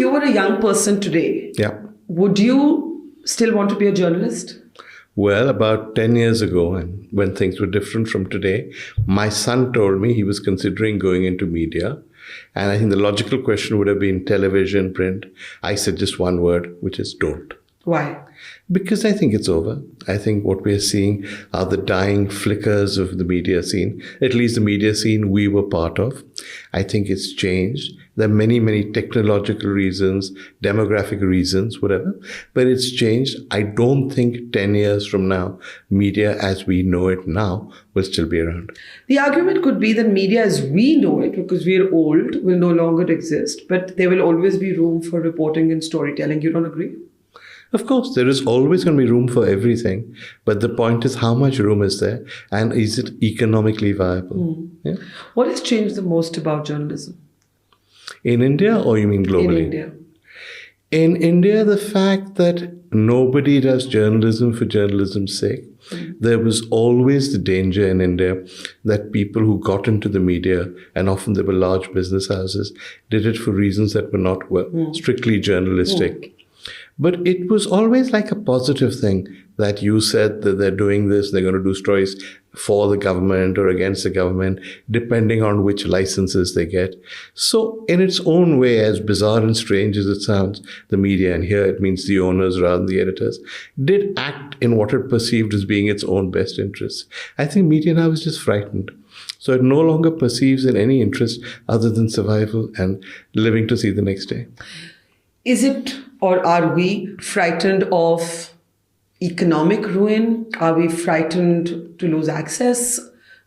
you were a young person today, would you still want to be a journalist? Well, about 10 years ago, and when things were different from today, my son told me he was considering going into media. And I think the logical question would have been television, print. I said just one word, which is don't. Why? Because I think it's over. I think what we're seeing are the dying flickers of the media scene, at least the media scene we were part of. I think it's changed. There are many, many technological reasons, demographic reasons, whatever, but it's changed. I don't think 10 years from now, media as we know it now will still be around. The argument could be that media as we know it, because we're old, will no longer exist, but there will always be room for reporting and storytelling. You don't agree? Of course, there is always going to be room for everything. But the point is, how much room is there? And is it economically viable? Yeah? What has changed the most about journalism? In India, or you mean globally? In India. In India, the fact that nobody does journalism for journalism's sake. There was always the danger in India that people who got into the media, and often they were large business houses, did it for reasons that were not strictly journalistic. But it was always like a positive thing that you said that they're doing this, they're going to do stories for the government or against the government, depending on which licenses they get. So in its own way, as bizarre and strange as it sounds, the media, and here it means the owners rather than the editors, did act in what it perceived as being its own best interests. I think media now is just frightened. So it no longer perceives in any interest other than survival and living to see the next day. Is it, or are we frightened of economic ruin? Are we frightened to lose access?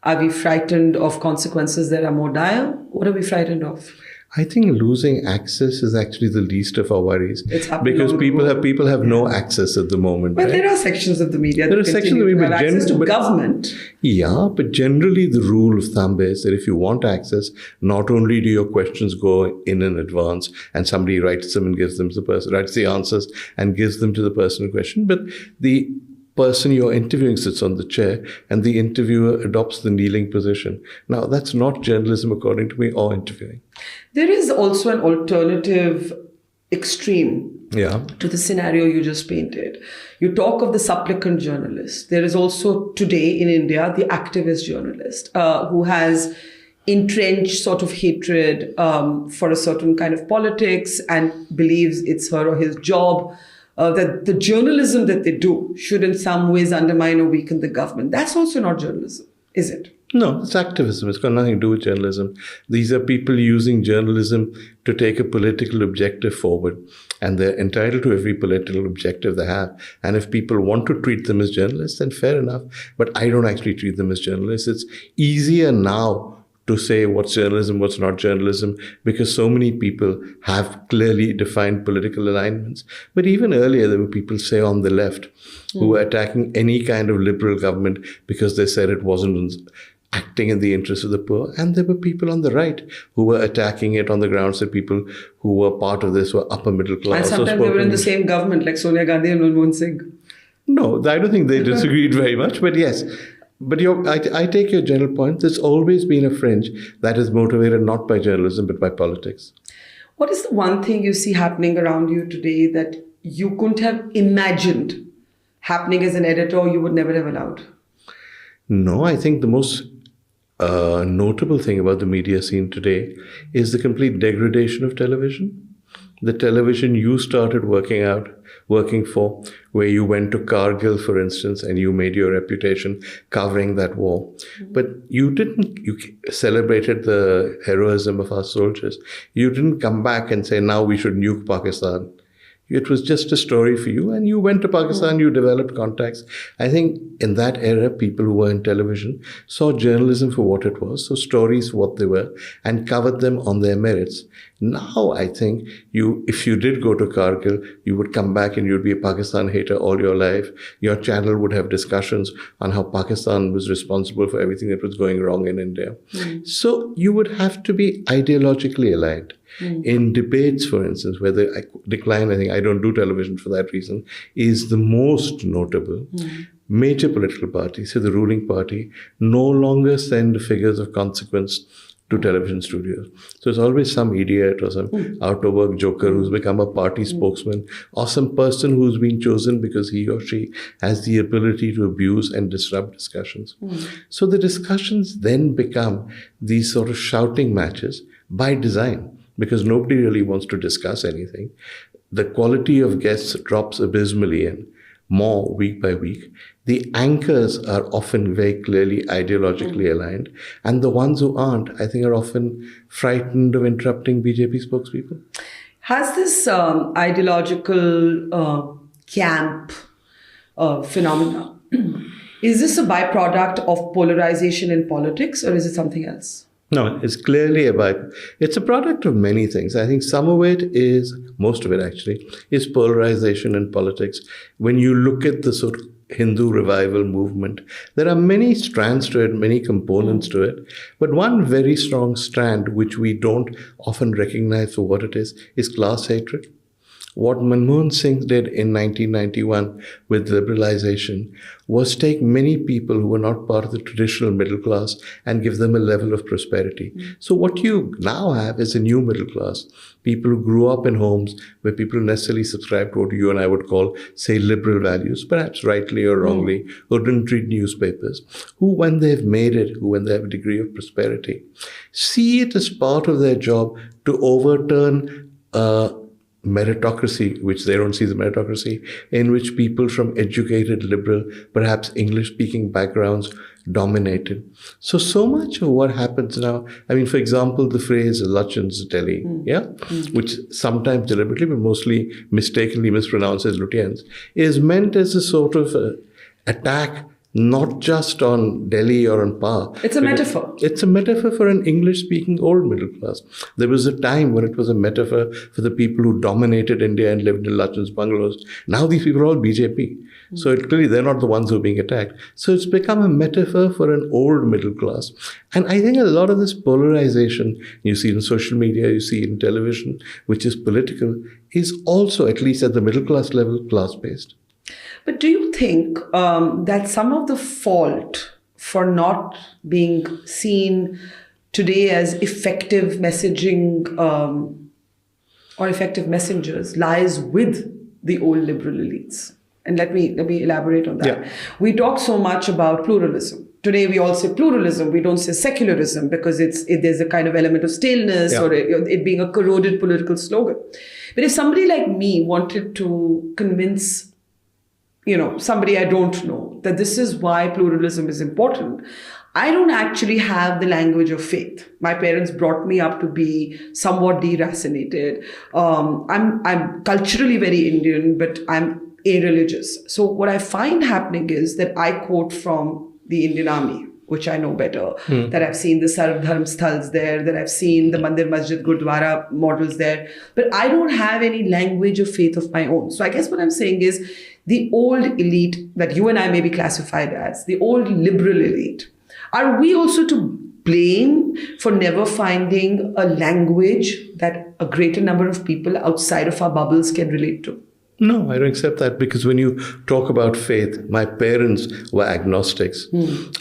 Are we frightened of consequences that are more dire? What are we frightened of? I think losing access is actually the least of our worries, because people have no access at the moment. But there are sections of the media that have access to government. Yeah, but generally the rule of thumb is that if you want access, not only do your questions go in advance and somebody writes them and gives them to the person, writes the answers and gives them to the person in question, but the person you're interviewing sits on the chair and the interviewer adopts the kneeling position. Now, that's not journalism according to me, or interviewing. There is also an alternative extreme to the scenario you just painted. You talk of the supplicant journalist. There is also today in India the activist journalist who has entrenched sort of hatred for a certain kind of politics and believes it's her or his job. That the journalism that they do should in some ways undermine or weaken the government. That's also not journalism, is it? No, it's activism. It's got nothing to do with journalism. These are people using journalism to take a political objective forward, and they're entitled to every political objective they have. And if people want to treat them as journalists, then fair enough. But I don't actually treat them as journalists. It's easier now to say what's journalism, what's not journalism, because so many people have clearly defined political alignments. But even earlier, there were people, say, on the left, who were attacking any kind of liberal government because they said it wasn't acting in the interest of the poor. And there were people on the right who were attacking it on the grounds that people who were part of this were upper middle class. And sometimes they were in the same government, like Sonia Gandhi and Manmohan Singh. No, I don't think they disagreed very much, but yes. But I take your general point. There's always been a fringe that is motivated not by journalism, but by politics. What is the one thing you see happening around you today that you couldn't have imagined happening as an editor, or you would never have allowed? No, I think the most notable thing about the media scene today is the complete degradation of television. The television you started working for, where you went to Kargil, for instance, and you made your reputation covering that war. But you celebrated the heroism of our soldiers. You didn't come back and say, now we should nuke Pakistan. It was just a story for you, and you went to Pakistan, you developed contacts. I think in that era, people who were in television saw journalism for what it was, so stories for what they were, and covered them on their merits. Now, I think if you did go to Kargil, you would come back and you'd be a Pakistan hater all your life. Your channel would have discussions on how Pakistan was responsible for everything that was going wrong in India. So you would have to be ideologically aligned. In debates, for instance, where the decline, I think I don't do television for that reason, is the most notable. Major political parties, so the ruling party, no longer send figures of consequence to television studios. So it's always some idiot or some out-of-work joker who's become a party spokesman, or some person who's been chosen because he or she has the ability to abuse and disrupt discussions. So the discussions then become these sort of shouting matches by design, because nobody really wants to discuss anything. The quality of guests drops abysmally and more week by week. The anchors are often very clearly ideologically aligned, and the ones who aren't, I think, are often frightened of interrupting BJP spokespeople. Has this ideological camp phenomena, is this a byproduct of polarization in politics, or is it something else? No, it's clearly it's a product of many things. I think some of it is, most of it actually, is polarization in politics. When you look at the sort of Hindu revival movement, there are many strands to it, many components to it. But one very strong strand, which we don't often recognize for what it is class hatred. What Manmohan Singh did in 1991 with liberalization was take many people who were not part of the traditional middle class and give them a level of prosperity. So what you now have is a new middle class, people who grew up in homes where people necessarily subscribe to what you and I would call, say, liberal values, perhaps rightly or wrongly, who didn't read newspapers, who, when they've made it, who, when they have a degree of prosperity, see it as part of their job to overturn meritocracy, which they don't see as meritocracy, in which people from educated, liberal, perhaps English-speaking backgrounds dominated. So much of what happens now, I mean, for example, the phrase Lutyens Delhi, which sometimes deliberately, but mostly mistakenly mispronounced as Lutyens, is meant as a sort of attack not just on Delhi or on power. It's a metaphor. It's a metaphor for an English-speaking old middle class. There was a time when it was a metaphor for the people who dominated India and lived in Lutyens bungalows. Now these people are all BJP. So clearly they're not the ones who are being attacked. So it's become a metaphor for an old middle class. And I think a lot of this polarization, you see in social media, you see in television, which is political, is also, at least at the middle class level, class-based. But do you think that some of the fault for not being seen today as effective messaging or effective messengers lies with the old liberal elites? And let me elaborate on that. Yeah. We talk so much about pluralism. Today we all say pluralism. We don't say secularism because there's a kind of element of staleness or it being a corroded political slogan. But if somebody like me wanted to convince somebody I don't know, that this is why pluralism is important, I don't actually have the language of faith. My parents brought me up to be somewhat deracinated. I'm culturally very Indian, but I'm a-religious. So what I find happening is that I quote from the Indian Army, which I know better, that I've seen the Sarv Dharm Sthals there, that I've seen the Mandir Masjid Gurdwara models there, but I don't have any language of faith of my own. So I guess what I'm saying is the old elite that you and I may be classified as, the old liberal elite, are we also to blame for never finding a language that a greater number of people outside of our bubbles can relate to? No, I don't accept that, because when you talk about faith, my parents were agnostics.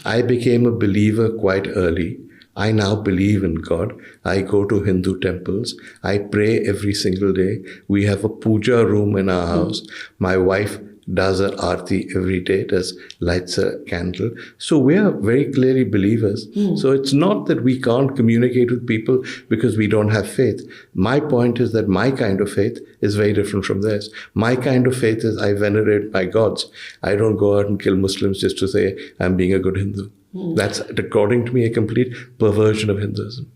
I became a believer quite early. I now believe in God. I go to Hindu temples. I pray every single day. We have a puja room in our house. My wife does her aarti every day, lights a candle. So we are very clearly believers. So it's not that we can't communicate with people because we don't have faith. My point is that my kind of faith is very different from theirs. My kind of faith is I venerate my gods. I don't go out and kill Muslims just to say I'm being a good Hindu. That's, according to me, a complete perversion of Hinduism.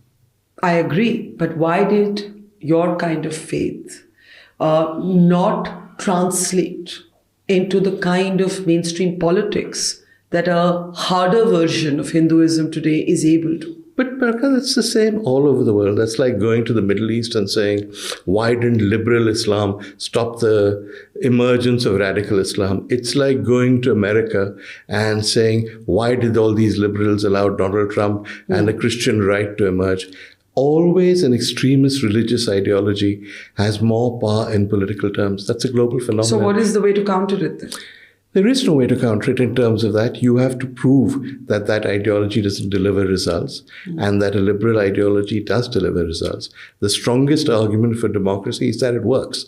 I agree. But why did your kind of faith not translate into the kind of mainstream politics that a harder version of Hinduism today is able to? But Barkha, that's the same all over the world. That's like going to the Middle East and saying, why didn't liberal Islam stop the emergence of radical Islam? It's like going to America and saying, why did all these liberals allow Donald Trump and a Christian right to emerge? Always an extremist religious ideology has more power in political terms. That's a global phenomenon. So what is the way to counter it then? There is no way to counter it in terms of that. You have to prove that that ideology doesn't deliver results and that a liberal ideology does deliver results. The strongest argument for democracy is that it works.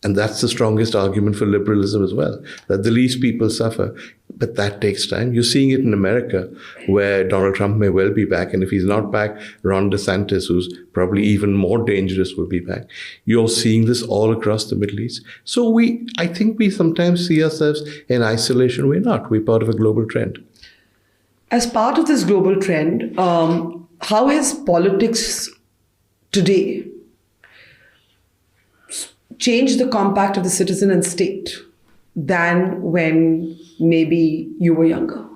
And that's the strongest argument for liberalism as well, that the least people suffer. But that takes time. You're seeing it in America, where Donald Trump may well be back. And if he's not back, Ron DeSantis, who's probably even more dangerous, will be back. You're seeing this all across the Middle East. So I think we sometimes see ourselves in isolation. We're not. We're part of a global trend. As part of this global trend, how has politics today changed the compact of the citizen and state than when maybe you were younger?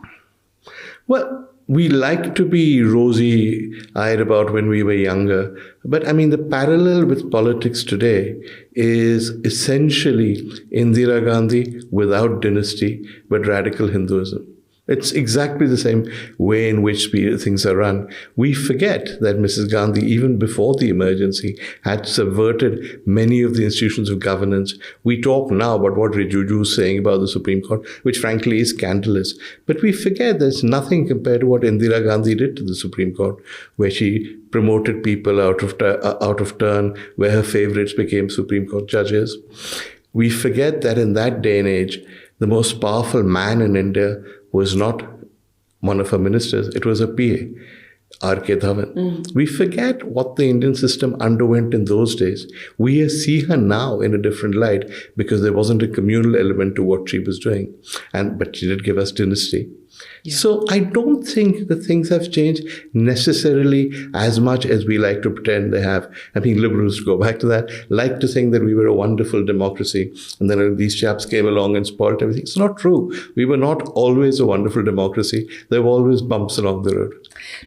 Well, we like to be rosy-eyed about when we were younger. But I mean, the parallel with politics today is essentially Indira Gandhi without dynasty, but radical Hinduism. It's exactly the same way in which things are run. We forget that Mrs. Gandhi, even before the emergency, had subverted many of the institutions of governance. We talk now about what Rijuju is saying about the Supreme Court, which frankly is scandalous. But we forget there's nothing compared to what Indira Gandhi did to the Supreme Court, where she promoted people out of turn, where her favorites became Supreme Court judges. We forget that in that day and age, the most powerful man in India was not one of her ministers, it was a PA, R.K. Dhawan. We forget what the Indian system underwent in those days. We see her now in a different light because there wasn't a communal element to what she was doing. But she did give us dynasty. Yeah. So I don't think that things have changed necessarily as much as we like to pretend they have. I think liberals, to go back to that, like to think that we were a wonderful democracy and then these chaps came along and spoiled everything. It's not true. We were not always a wonderful democracy. There were always bumps along the road.